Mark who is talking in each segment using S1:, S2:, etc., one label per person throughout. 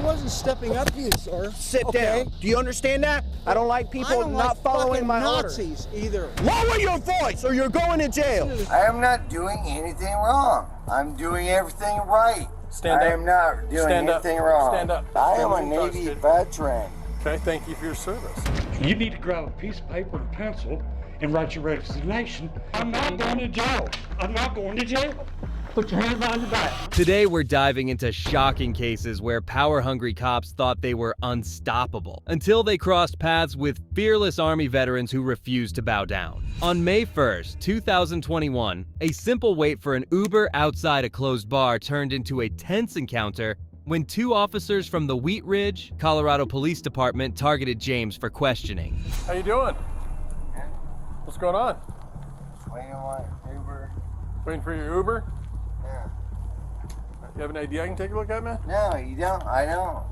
S1: wasn't stepping up to you, sir.
S2: Sit down. Do you understand that? I don't like people not following my
S1: Nazis
S2: orders.
S1: either.
S2: Lower your voice or you're going to jail.
S3: I am not doing anything wrong. I'm doing everything right.
S4: Stand up.
S3: I am not doing anything wrong.
S4: Stand up.
S3: I am a Navy veteran.
S4: Okay, thank you for your service.
S5: You need to grab a piece of paper and pencil and write your resignation. I'm not going to jail. I'm not going to jail. Put your hands on your back.
S6: Today, we're diving into shocking cases where power-hungry cops thought they were unstoppable until they crossed paths with fearless Army veterans who refused to bow down. On May 1st, 2021, a simple wait for an Uber outside a closed bar turned into a tense encounter when two officers from the Wheat Ridge, Colorado Police Department targeted James for questioning.
S4: How you doing? What's going on?
S3: Waiting on my Uber.
S4: Waiting for your Uber?
S3: Yeah.
S4: You have an ID I can take a look at, man?
S3: No, you don't. I don't.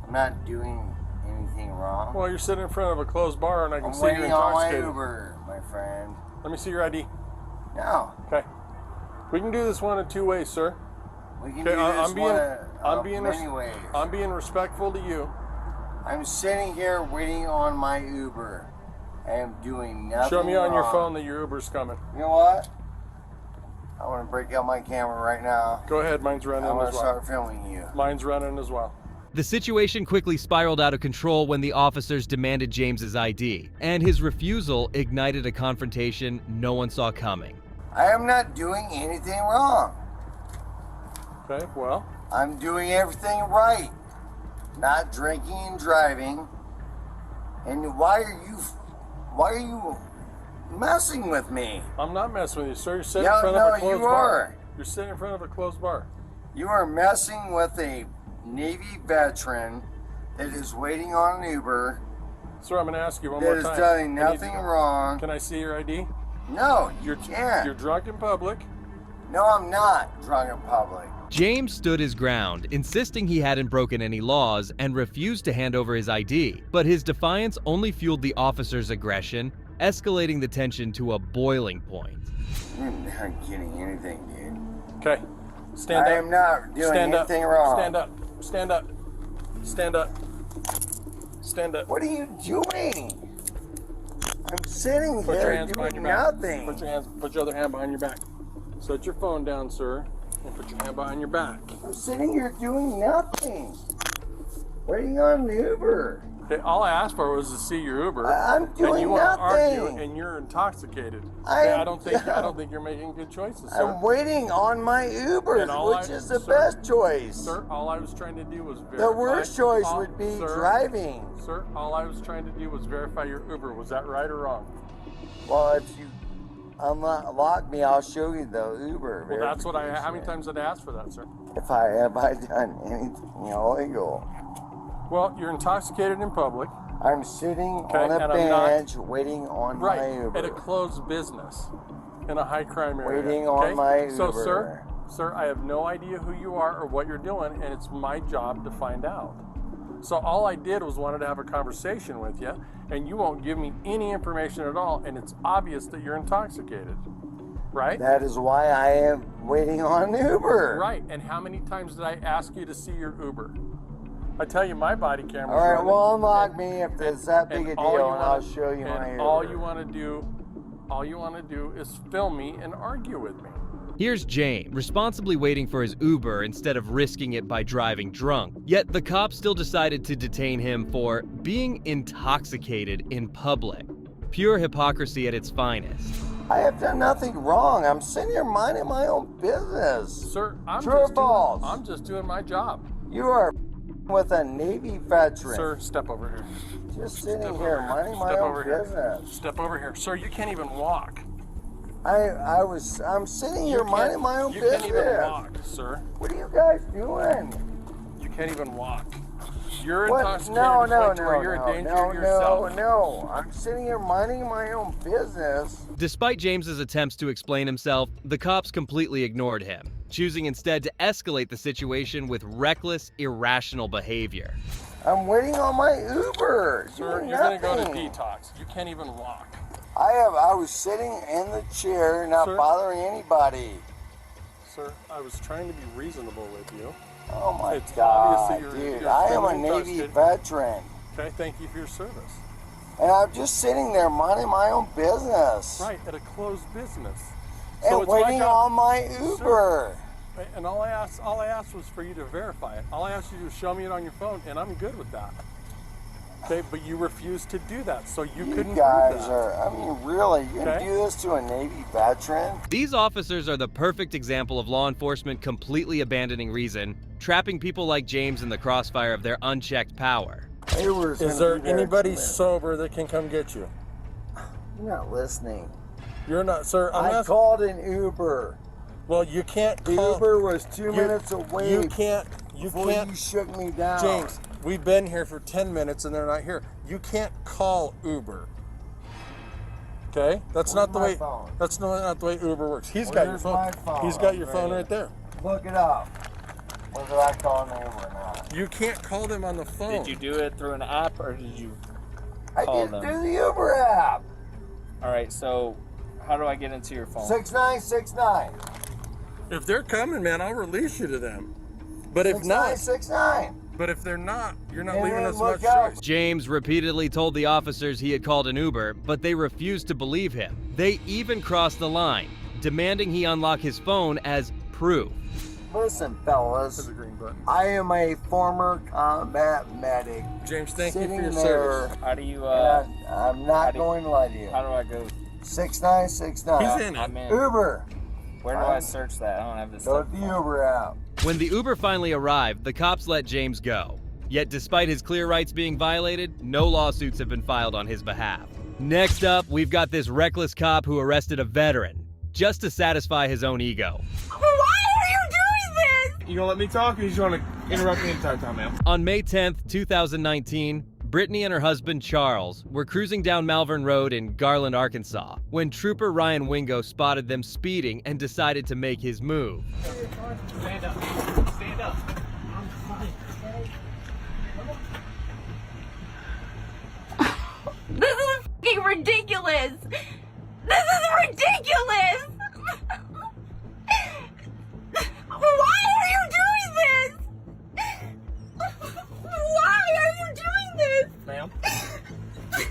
S3: I'm not doing anything wrong.
S4: Well, you're sitting in front of a closed bar and I can
S3: I'm
S4: see you're
S3: waiting on my
S4: intoxicated.
S3: Uber, my friend.
S4: Let me see your ID.
S3: No.
S4: Okay. We can do this one in two ways, sir.
S3: We can
S4: Okay,
S3: do this
S4: I'm
S3: many ways.
S4: I'm being respectful to you.
S3: I'm sitting here waiting on my Uber. I am doing nothing
S4: Show me on your
S3: wrong.
S4: phone that your Uber's coming.
S3: You know what? I want to break out my camera right now.
S4: Go ahead, mine's running
S3: I want
S4: as
S3: to
S4: well.
S3: start filming you.
S4: Mine's running as well.
S6: The situation quickly spiraled out of control when the officers demanded James's ID, and his refusal ignited a confrontation no one saw coming.
S3: I am not doing anything wrong.
S4: Okay, well.
S3: I'm doing everything right. Not drinking and driving. And why are you messing with me?
S4: I'm not messing with you, sir. You're sitting in front of a closed bar. You're sitting in front of a closed bar.
S3: You are messing with a Navy veteran that is waiting on an Uber.
S4: Sir, I'm going to ask you one more time.
S3: That is doing nothing wrong.
S4: Can I see your ID?
S3: No, you can't.
S4: You're drunk in public.
S3: No, I'm not drunk in public.
S6: James stood his ground, insisting he hadn't broken any laws and refused to hand over his ID. But his defiance only fueled the officer's aggression, escalating the tension to a boiling point.
S3: You're not getting anything, dude.
S4: Okay. Stand up.
S3: I am not doing anything wrong.
S4: Stand up. Stand up. Stand up. Stand up.
S3: What are you doing? I'm sitting
S4: Put your
S3: here
S4: hands behind
S3: doing
S4: your back.
S3: nothing.
S4: Put your other hand behind your back. Set your phone down, sir, and put your hand behind your back.
S3: I'm sitting here doing nothing. Waiting on an Uber.
S4: Okay, all I asked for was to see your Uber.
S3: I'm doing
S4: and you want to
S3: nothing.
S4: argue, and you're intoxicated.
S3: I
S4: don't think you're making good choices, sir.
S3: I'm waiting on my Uber, which is the best choice.
S4: Sir, all I was trying to do was verify.
S3: The worst choice would be driving.
S4: Sir, all I was trying to do was verify your Uber. Was that right or wrong?
S3: Well, if you unlock me, I'll show you the Uber.
S4: Well, that's what I. How many times did I ask for that, sir?
S3: Have I done anything illegal?
S4: Well, you're intoxicated in public.
S3: I'm sitting on a bench waiting on my Uber.
S4: At a closed business in a high crime area.
S3: Waiting on my Uber.
S4: So, sir, I have no idea who you are or what you're doing, and it's my job to find out. So all I did was wanted to have a conversation with you, and you won't give me any information at all, and it's obvious that you're intoxicated, right?
S3: That is why I am waiting on an Uber.
S4: Right, and how many times did I ask you to see your Uber? I tell you, my body camera's
S3: All right,
S4: running,
S3: well, unlock me if it's that big a deal, and I'll show you my Uber.
S4: All you want to do is film me and argue with me.
S6: Here's James, responsibly waiting for his Uber instead of risking it by driving drunk. Yet the cops still decided to detain him for being intoxicated in public. Pure hypocrisy at its finest.
S3: I have done nothing wrong. I'm sitting here minding my own business.
S4: Sir, I'm just doing my job.
S3: You are with a Navy veteran.
S4: Sir, step over here.
S3: Just sitting here minding my own business.
S4: Step over here. Sir, you can't even walk.
S3: I'm sitting here minding my own business.
S4: You can't even walk, sir.
S3: What are you guys doing?
S4: You can't even walk. You're
S3: what?
S4: intoxicated. You're a danger to yourself.
S3: No. I'm sitting here minding my own business.
S6: Despite James's attempts to explain himself, the cops completely ignored him, choosing instead to escalate the situation with reckless, irrational behavior.
S3: I'm waiting on my Uber.
S4: Sir, you're going to go to detox. You can't even walk.
S3: I was sitting in the chair, not bothering anybody.
S4: Sir, I was trying to be reasonable with you.
S3: Oh my
S4: It's
S3: God,
S4: obviously
S3: dude!
S4: you're
S3: I am a
S4: criminally
S3: Navy
S4: trusted.
S3: veteran,
S4: Okay, thank you for your service.
S3: and I'm just sitting there minding my own business
S4: Right, at a closed business.
S3: and
S4: it's my
S3: waiting
S4: job-
S3: on my Uber.
S4: Sure. And all I asked was for you to verify it. All I asked you to do was show me it on your phone, and I'm good with that. Okay, but you refused to do that, so you couldn't
S3: You guys
S4: prove that.
S3: are, I mean, really, you can
S4: Okay.
S3: do this to a Navy veteran?
S6: These officers are the perfect example of law enforcement completely abandoning reason, trapping people like James in the crossfire of their unchecked power.
S3: Uber's
S4: Is
S3: gonna
S4: there
S3: be there
S4: anybody
S3: in 2 minutes.
S4: sober that can come get you?
S3: You're not listening.
S4: You're not, sir. I'm
S3: I
S4: asking.
S3: called an Uber.
S4: Well, you can't
S3: The
S4: call.
S3: Uber was 2 minutes away.
S4: You can't. You
S3: before
S4: can't.
S3: you shook me down.
S4: James, we've been here for 10 minutes and they're not here. You can't call Uber. Okay? That's not the
S3: my
S4: way.
S3: phone?
S4: That's not the way Uber works. He's got your
S3: Where's
S4: phone.
S3: my phone?
S4: He's got your phone
S3: Right.
S4: right there.
S3: Look it up. Whether I call an Uber or not.
S4: You can't call them on the phone.
S7: Did you do it through an app or did you?
S3: I
S7: Call
S3: did
S7: them.
S3: through the Uber app.
S7: All right, so how do I get into your phone?
S3: 6969.
S4: If they're coming, man, I'll release you to them. But if not,
S3: 6969.
S4: but if they're not, you're not
S3: And
S4: leaving
S3: then
S4: us
S3: look
S4: much
S3: up.
S4: choice.
S6: James repeatedly told the officers he had called an Uber, but they refused to believe him. They even crossed the line, demanding he unlock his phone as proof.
S3: Listen,
S4: There's
S3: fellas.
S4: a green button.
S3: I am a former combat medic.
S4: James, thank you for
S3: Sitting
S4: your
S3: there,
S4: service.
S7: How do you?
S3: and I'm not
S7: do you-
S3: going to lie to you.
S7: How do I go?
S3: 6969.
S4: He's in it.
S7: I'm in.
S3: Uber.
S7: Where do I search that? I don't have this
S3: Go
S7: stuff.
S3: to the Uber app.
S6: When the Uber finally arrived, the cops let James go. Yet despite his clear rights being violated, no lawsuits have been filed on his behalf. Next up, we've got this reckless cop who arrested a veteran, just to satisfy his own ego.
S8: Why are you doing this?
S9: You gonna let me talk or you just wanna interrupt me the entire time, ma'am?
S6: On May 10th, 2019, Brittany and her husband Charles were cruising down Malvern Road in Garland, Arkansas, when Trooper Ryan Wingo spotted them speeding and decided to make his move.
S9: Stand up. Stand up.
S8: This is f***ing ridiculous. This is ridiculous. Why are you doing this? Why are you doing this?
S9: Ma'am.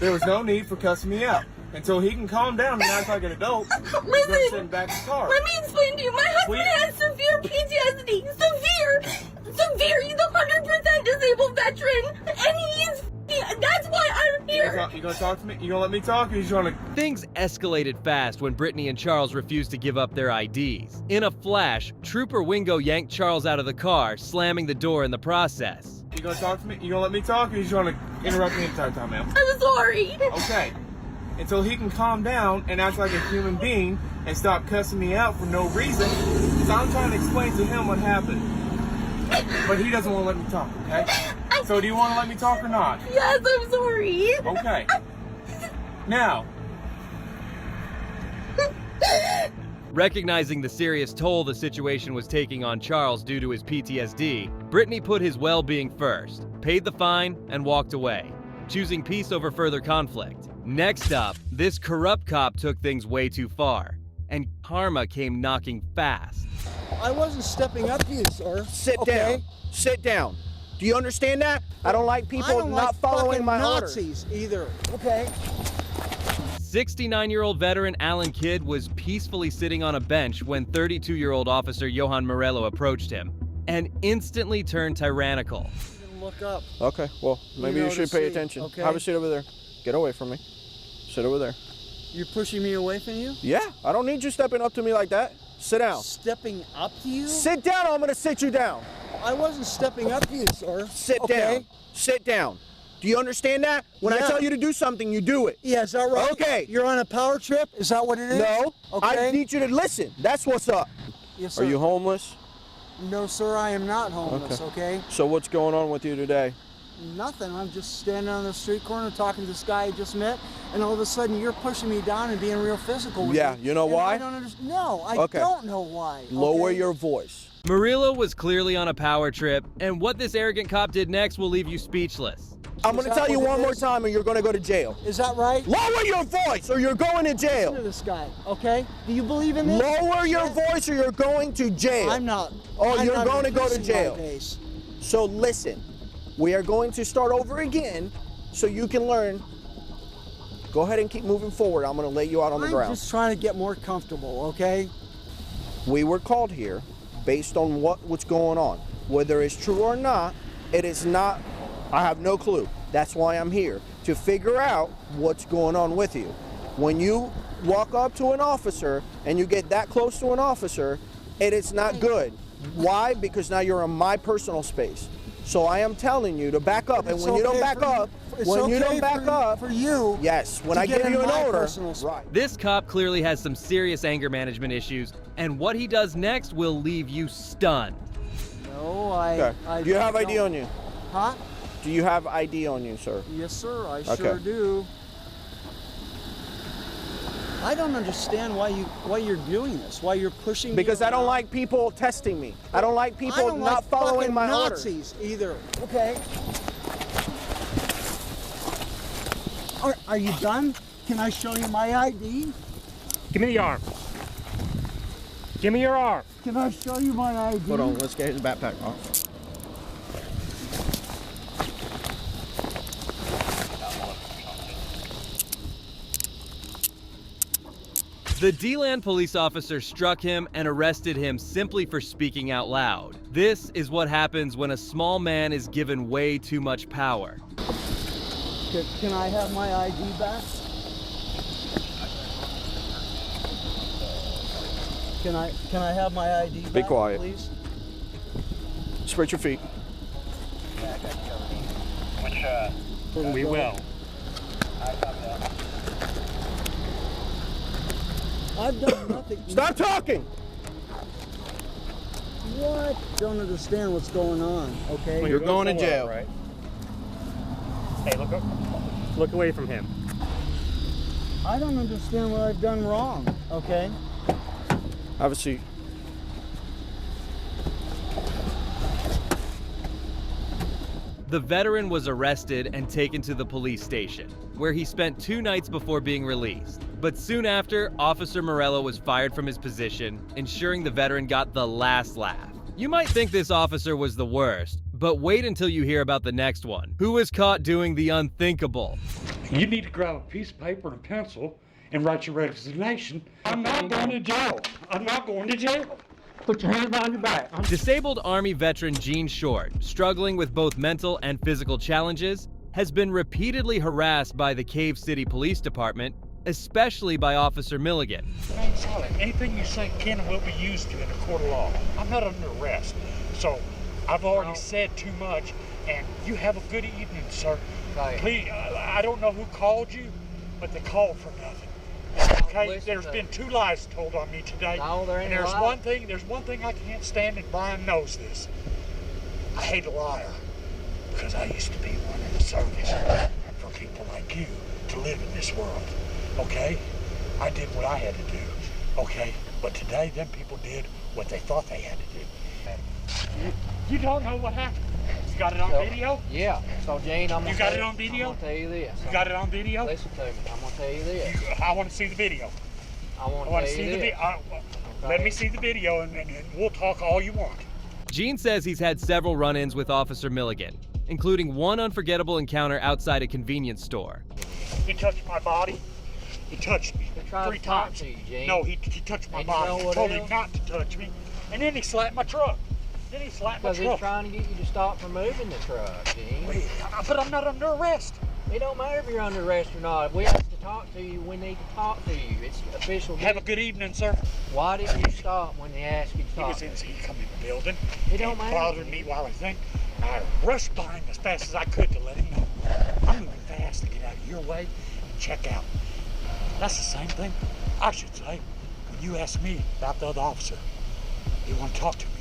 S9: There was no need for cussing me out. Until he can calm down and act like an adult, he's gonna sit in
S8: Listen,
S9: the back of the car.
S8: let me explain to you. My husband
S9: Wait.
S8: has severe PTSD. Severe. He's a 100% disabled veteran. And he's that's why I'm here.
S9: You gonna talk to me? You gonna let me talk or you just wanna...
S6: Things escalated fast when Brittany and Charles refused to give up their IDs. In a flash, Trooper Wingo yanked Charles out of the car, slamming the door in the process.
S9: You gonna talk to me? You gonna let me talk or you just wanna interrupt me the entire time, ma'am?
S8: I'm sorry.
S9: Okay. Until he can calm down and act like a human being and stop cussing me out for no reason. So I'm trying to explain to him what happened. But he doesn't want to let me talk, okay? So do you want to let me talk or not?
S8: Yes, I'm sorry.
S9: Okay. Now,
S6: Recognizing the serious toll the situation was taking on Charles due to his PTSD, Brittany put his well-being first, paid the fine, and walked away, choosing peace over further conflict. Next up, this corrupt cop took things way too far, and karma came knocking fast.
S1: I wasn't stepping up to you, sir.
S2: Sit
S1: Okay?
S2: down. Sit down. Do you understand that? I don't like people
S1: I don't
S2: not
S1: like
S2: following
S1: fucking
S2: my orders.
S1: Nazis either. Okay?
S6: 69-year-old veteran Alan Kidd was peacefully sitting on a bench when 32-year-old officer Johan Morello approached him and instantly turned tyrannical.
S1: Didn't look up.
S2: Okay, well, maybe
S1: know
S2: you
S1: to
S2: should pay
S1: see,
S2: attention.
S1: okay?
S2: Have a seat over there. Get away from me. Sit over there.
S1: You're pushing me away from you?
S2: Yeah, I don't need you stepping up to me like that. Sit down.
S1: Stepping up to you?
S2: Sit down or I'm gonna sit you down.
S1: I wasn't stepping up to you, sir.
S2: Sit
S1: Okay?
S2: down. Sit down. Do you understand that? When I
S1: Yeah.
S2: tell you to do something, you do it.
S1: Yeah, is that right?
S2: Okay.
S1: You're on a power trip? Is that what it is?
S2: No,
S1: Okay.
S2: I need you to listen. That's what's up.
S1: Yes, sir.
S2: Are you homeless?
S1: No, sir, I am not homeless, okay?
S2: So what's going on with you today?
S1: Nothing. I'm just standing on the street corner talking to this guy I just met, and all of a sudden you're pushing me down and being real physical with
S2: Yeah,
S1: me.
S2: you know
S1: And
S2: why?
S1: I don't understand. No, I
S2: Okay.
S1: don't know why.
S2: Lower
S1: okay?
S2: your voice.
S6: Murillo was clearly on a power trip, and what this arrogant cop did next will leave you speechless.
S2: I'm going to tell you one more time or you're going to go to jail.
S1: Is that right?
S2: Lower your voice or you're going to jail.
S1: Listen to this guy, okay? Do you believe in this?
S2: Lower your voice or you're going to jail.
S1: I'm not.
S2: Oh,
S1: I'm
S2: you're
S1: not
S2: going to go to
S1: increasing my
S2: jail.
S1: pace.
S2: So listen, we are going to start over again so you can learn. Go ahead and keep moving forward. I'm going to lay you out on the ground.
S1: I'm just trying to get more comfortable, okay?
S2: We were called here based on what's going on. Whether it's true or not, it is not, I have no clue. That's why I'm here, to figure out what's going on with you. When you walk up to an officer and you get that close to an officer, it is not good. Why? Because now you're in my personal space. So I am telling you to back up, and when you don't back up, when you don't back up,
S1: for you,
S2: yes, when I give you an order,
S1: right.
S6: This cop clearly has some serious anger management issues, and what he does next will leave you stunned.
S1: No,
S2: Okay. Do you have ID
S1: don't.
S2: on you?
S1: Huh?
S2: Do you have ID on you, sir?
S1: Yes, sir. I
S2: Okay.
S1: sure do. I don't understand why you're doing this. Why you're pushing me
S2: Because I don't
S1: around.
S2: like people testing me. I don't like people
S1: I don't
S2: not
S1: like
S2: following
S1: fucking
S2: my
S1: Nazis either. Okay. Are you done? Can I show you my ID?
S5: Give me the arm. Give me your arm.
S1: Can I show you my ID?
S2: Hold on, let's get his backpack off.
S6: The DeLand police officer struck him and arrested him simply for speaking out loud. This is what happens when a small man is given way too much power.
S1: Can I have my ID back? Can I have my ID back?
S2: Be quiet.
S1: Please.
S2: Spread your feet.
S5: We will.
S1: I've done nothing.
S2: Stop talking!
S1: What? Don't understand what's going on, okay?
S2: You're going to jail.
S5: Right? Hey, look away from him.
S1: I don't understand what I've done wrong, okay?
S2: Have a seat.
S6: The veteran was arrested and taken to the police station, where he spent 2 nights before being released. But soon after, Officer Murillo was fired from his position, ensuring the veteran got the last laugh. You might think this officer was the worst, but wait until you hear about the next one, who was caught doing the unthinkable.
S5: You need to grab a piece of paper and a pencil and write your resignation. I'm not going to jail. I'm not going to jail. Put your hands behind your back.
S6: Disabled Army veteran Gene Short, struggling with both mental and physical challenges, has been repeatedly harassed by the Cave City Police Department, especially by Officer Milligan.
S5: Remain silent. Anything you say can and will be used in a court of law. I'm not under arrest, so I've already said too much, and you have a good evening, sir. Please, I don't know who called you, but they called for nothing. Okay, there's been 2 lies told on me today.
S7: No, there ain't
S5: and
S7: a lie.
S5: there's one thing I can't stand, and Brian knows this. I hate a liar, because I used to be one in the service for people like you to live in this world. Okay? I did what I had to do. Okay? But today, them people did what they thought they had to do. You don't know what happened. You got it on video?
S7: Yeah. So Gene, I'm gonna
S5: You got it on video?
S7: I'm gonna tell you this.
S5: You got it on video?
S7: Listen to me. I'm gonna tell you this.
S5: I want to see the video.
S7: I want
S5: I want
S7: to
S5: to
S7: tell
S5: see
S7: you
S5: the
S7: this.
S5: video. Let me see the video, and we'll talk all you want.
S6: Gene says he's had several run-ins with Officer Milligan, including one unforgettable encounter outside a convenience store.
S5: He touched my body. He touched me
S7: He tried
S5: 3
S7: to talk
S5: times.
S7: to you, Gene.
S5: No, he touched my
S7: And you
S5: body.
S7: know
S5: He
S7: what
S5: told me
S7: else?
S5: not to touch me. And then he slapped my truck. Then he slapped my
S7: Because he's
S5: truck.
S7: trying to get you to stop from moving the truck, Gene.
S5: But I'm not under arrest.
S7: It don't matter if you're under arrest or not. If we have to talk to you, we need to talk to you. It's official.
S5: Have a good evening, sir.
S7: Why didn't you stop when they asked you to
S5: He
S7: stop?
S5: was in, he come in the building.
S7: It don't
S5: He
S7: matter.
S5: bothered me while I was in. I rushed by him as fast as I could to let him know. I'm moving fast to get out of your way and check out. That's the same thing, I should say, when you asked me about the other officer. You want to talk to me.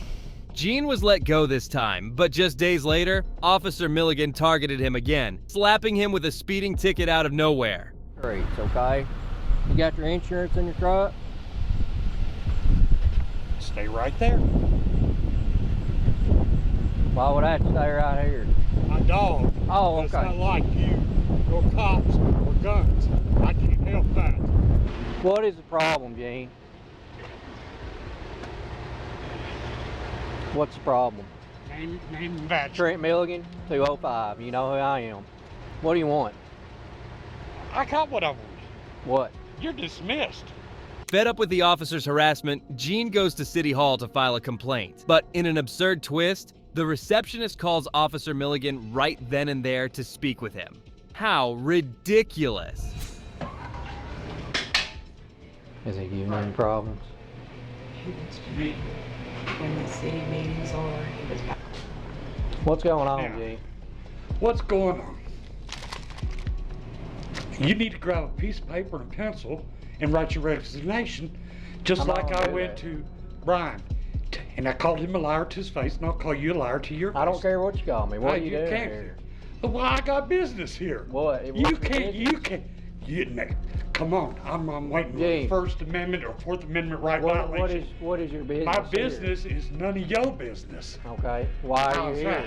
S6: Gene was let go this time, but just days later, Officer Milligan targeted him again, slapping him with a speeding ticket out of nowhere.
S7: Great, okay? You got your insurance in your truck?
S5: Stay right there.
S7: Why would I have to stay right here?
S5: My dog.
S7: Oh,
S5: It's
S7: okay.
S5: not like you, or cops, or guns. I can't help that.
S7: What is the problem, Gene? What's the problem?
S5: Name and badge.
S7: Trent Milligan, 205. You know who I am. What do you want?
S5: I got what I want.
S7: What?
S5: You're dismissed.
S6: Fed up with the officer's harassment, Gene goes to City Hall to file a complaint. But in an absurd twist, the receptionist calls Officer Milligan right then and there to speak with him. How ridiculous.
S7: Is he giving you any problems?
S10: He wants to meet when the city meetings are.
S7: What's going on,
S5: Yeah.
S7: Gene?
S5: What's going on? You need to grab a piece of paper and a pencil and write your resignation, just
S7: I'm not
S5: like
S7: gonna
S5: I
S7: do
S5: went
S7: that.
S5: to Brian. And I called him a liar to his face, and I'll call you a liar to your face.
S7: I don't care what you call me. What are you doing
S5: can't.
S7: here?
S5: Well, I got business here.
S7: What?
S5: You
S7: What's your
S5: can't.
S7: business?
S5: You can't. Come on. I'm waiting for the
S7: Gene.
S5: First Amendment or Fourth Amendment right violation.
S7: What is your business?
S5: My
S7: here?
S5: business is none of your business.
S7: Okay. Why are you
S5: How's
S7: here?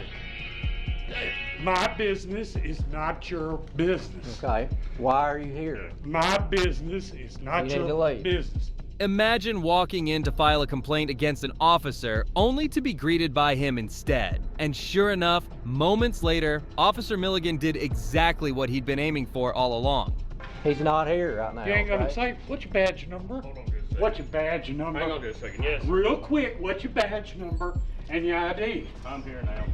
S5: that? My business is not your business.
S7: Okay. Why are you here?
S5: My business is not
S7: You need to
S5: your
S7: leave.
S5: business.
S6: Imagine walking in to file a complaint against an officer only to be greeted by him instead. And sure enough, moments later, Officer Milligan did exactly what he'd been aiming for all along.
S7: He's not here right now.
S5: You ain't gonna
S7: okay?
S5: say, what's your badge number?
S11: Hold on just a second.
S5: What's your badge number?
S11: Hang on just a second. Yes.
S5: Real quick, what's your badge number and your ID?
S11: I'm here now.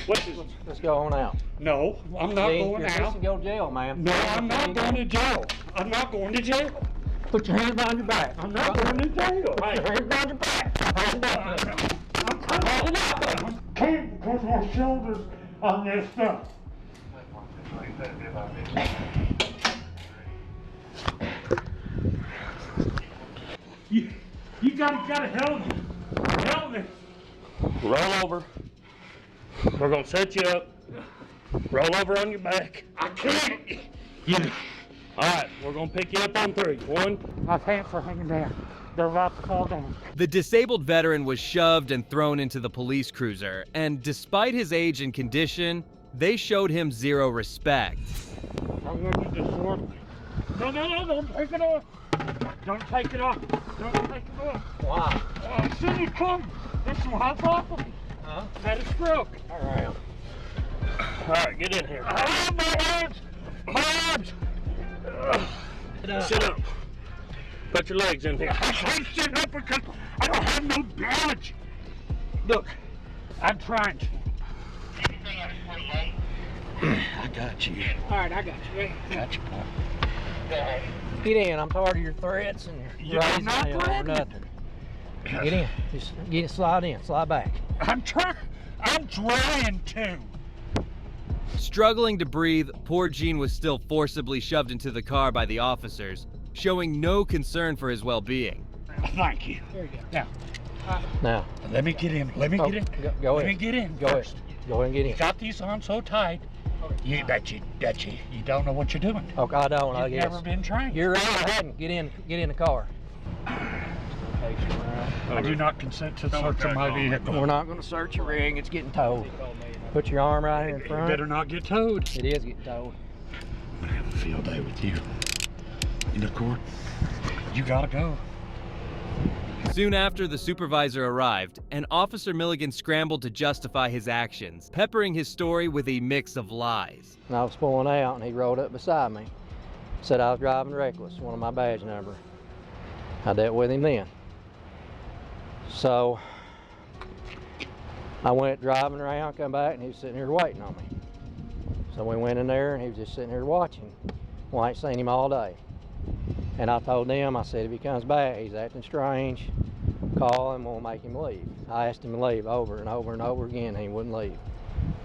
S5: What's this?
S7: Let's go on out.
S5: No, I'm not
S7: Gene,
S5: going
S7: you're
S5: out.
S7: fixing to go to jail, man.
S5: No, I'm not going to jail. I'm not going to jail.
S7: Put your hands behind your back.
S5: I'm not going to jail.
S7: Put your hands behind your back.
S5: I'm can't put my shoulders on this stuff. You gotta help me. Help me.
S11: Roll over. We're gonna set you up. Roll over on your back.
S5: I can't.
S11: All right, we're gonna pick you up on 3. 1.
S5: My pants are hanging down. They're about to fall down.
S6: The disabled veteran was shoved and thrown into the police cruiser, and despite his age and condition, they showed him zero respect.
S5: I'm gonna get this sword. No, don't take it off. Don't take it off. Don't take it off.
S7: Why?
S5: City come. This is my property.
S7: Huh?
S5: That is broke.
S7: All right.
S11: All right, get in here.
S5: Ah, my hands! My arms!
S11: Sit up. Put your legs in here.
S5: I can't sit up because I don't have no badge. Look, I'm trying to. I got you.
S7: All right, I got you.
S5: Got you.
S7: Get in. I'm tired of your threats and your
S5: You're
S7: raising
S5: not
S7: hell or
S5: threatening.
S7: nothing. Get in. Just get slide in. Slide back.
S5: I'm trying to.
S6: Struggling to breathe, poor Gene was still forcibly shoved into the car by the officers, showing no concern for his well-being.
S5: Thank you.
S7: There you go.
S5: Now,
S7: Now,
S5: let me get in. Let me get in.
S7: go
S5: Let me
S7: ahead.
S5: get in
S7: Go ahead.
S5: first.
S7: Go ahead and get in.
S5: Got these on so tight. You don't know what you're doing.
S7: Okay, I don't. I
S5: You've
S7: guess.
S5: never been trained.
S7: You're right. I hadn't. Get in the car.
S5: I do not consent to the search of my vehicle.
S7: We're not going to search your rig. It's getting towed. Put your arm right here in
S5: You
S7: front.
S5: better not get towed.
S7: It is getting towed.
S5: I have a field day with you in the court. You gotta go.
S6: Soon after the supervisor arrived, and Officer Milligan scrambled to justify his actions, peppering his story with a mix of lies.
S7: And I was pulling out, and he rode up beside me. Said I was driving reckless, one of my badge number. I dealt with him then. So I went driving around, come back, and he was sitting here waiting on me. So we went in there, and he was just sitting here watching. Well, I ain't seen him all day. And I told them, I said, if he comes back, he's acting strange, call him, we'll make him leave. I asked him to leave over and over and over again, and he wouldn't leave.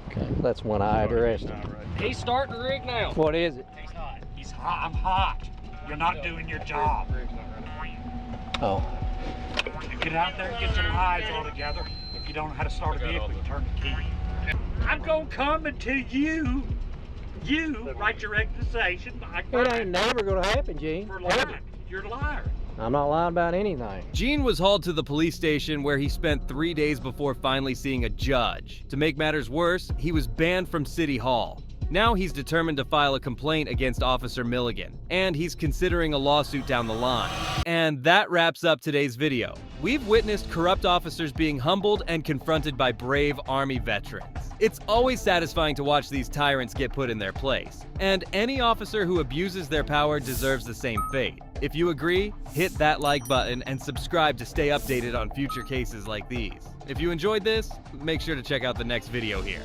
S7: Okay, that's when I had to arrest him. He's starting the rig now. What is it?
S5: He's hot. He's hot. I'm hot. You're not doing your job.
S7: Oh.
S5: Get out there and get your lives all together. If you don't know how to start a vehicle, you turn the key. I'm gonna come until you write your accusation.
S7: It ain't never gonna happen, Gene.
S5: For
S7: Ever.
S5: lying. You're a liar.
S7: I'm not lying about anything.
S6: Gene was hauled to the police station where he spent 3 days before finally seeing a judge. To make matters worse, he was banned from City Hall. Now he's determined to file a complaint against Officer Milligan, and he's considering a lawsuit down the line. And that wraps up today's video. We've witnessed corrupt officers being humbled and confronted by brave Army veterans. It's always satisfying to watch these tyrants get put in their place, and any officer who abuses their power deserves the same fate. If you agree, hit that like button and subscribe to stay updated on future cases like these. If you enjoyed this, make sure to check out the next video here.